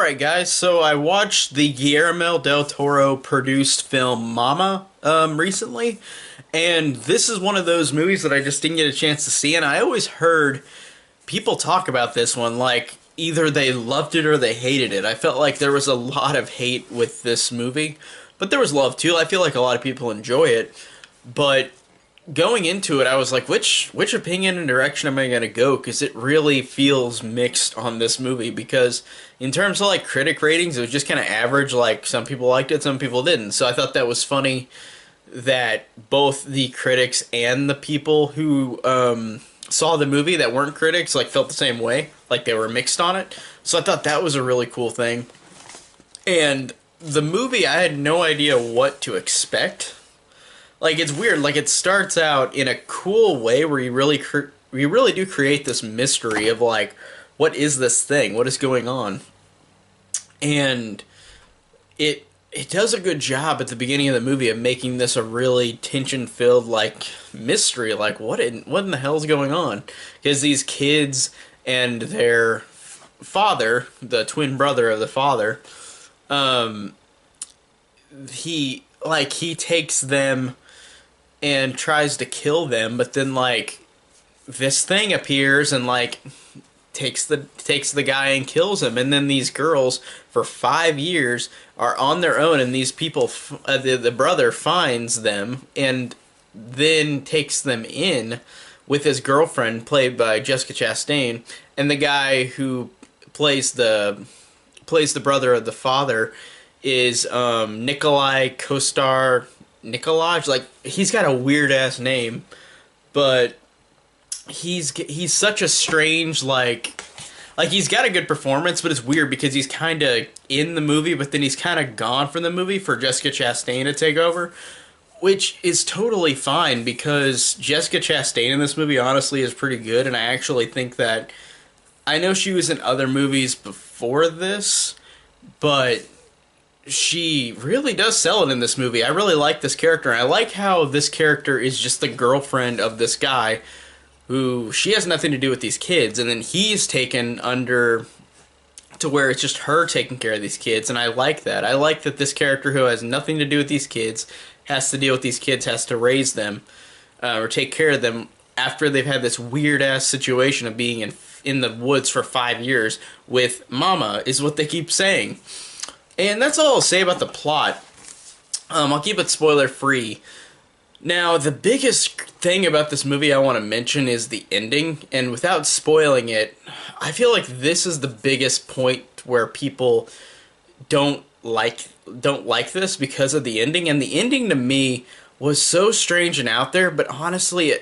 Alright guys, so I watched the Guillermo del Toro produced film Mama recently, and this is one of those movies that I just didn't get a chance to see, and I always heard people talk about this one like either they loved it or they hated it. I felt like there was a lot of hate with this movie, but there was love too. I feel like a lot of people enjoy it, but going into it, I was like, which opinion and direction am I gonna go? Because it really feels mixed on this movie. Because in terms of like critic ratings, it was just kind of average. Like some people liked it, some people didn't. So I thought that was funny that both the critics and the people who saw the movie that weren't critics like felt the same way. Like they were mixed on it. So I thought that was a really cool thing. And the movie, I had no idea what to expect. Like it's weird. Like it starts out in a cool way where you really do create this mystery of like, what is this thing? What is going on? And it does a good job at the beginning of the movie of making this a really tension filled like mystery. Like what in the hell is going on? Because these kids and their father, the twin brother of the father, he takes them and tries to kill them, but then like this thing appears and like takes the guy and kills him, and then these girls for 5 years are on their own, and these people the brother finds them and then takes them in with his girlfriend played by Jessica Chastain, and the guy who plays the brother of the father is Nikolai Kostar Nikolaj. Like he's got a weird ass name, but he's such a strange like he's got a good performance, but it's weird because he's kind of in the movie, but then he's kind of gone from the movie for Jessica Chastain to take over, which is totally fine because Jessica Chastain in this movie honestly is pretty good, and I actually think that I know she was in other movies before this, but she really does sell it in this movie. I really like this character, and I like how this character is just the girlfriend of this guy who she has nothing to do with these kids, and then he's taken under to where it's just her taking care of these kids, and I like that. I like that this character who has nothing to do with these kids has to deal with these kids, has to raise them, or take care of them after they've had this weird-ass situation of being in the woods for 5 years with Mama, is what they keep saying. And that's all I'll say about the plot. I'll keep it spoiler-free. Now, the biggest thing about this movie I want to mention is the ending, and without spoiling it, I feel like this is the biggest point where people don't like this because of the ending, and the ending to me was so strange and out there, but honestly,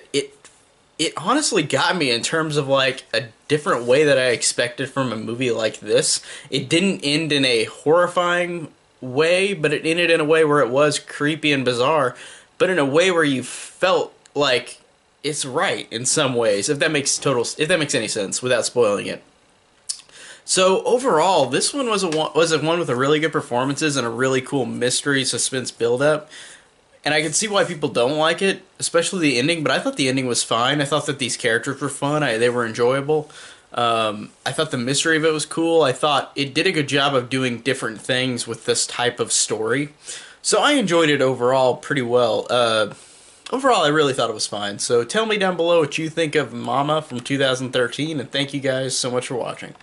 it honestly got me in terms of like a different way that I expected from a movie like this. It didn't end in a horrifying way, but it ended in a way where it was creepy and bizarre, but in a way where you felt like it's right in some ways, if that makes any sense without spoiling it. So overall, this one was a one with a really good performances and a really cool mystery suspense build up. And I can see why people don't like it, especially the ending, but I thought the ending was fine. I thought that these characters were fun. They were enjoyable. I thought the mystery of it was cool. I thought it did a good job of doing different things with this type of story. So I enjoyed it overall pretty well. Overall, I really thought it was fine. So tell me down below what you think of Mama from 2013, and thank you guys so much for watching.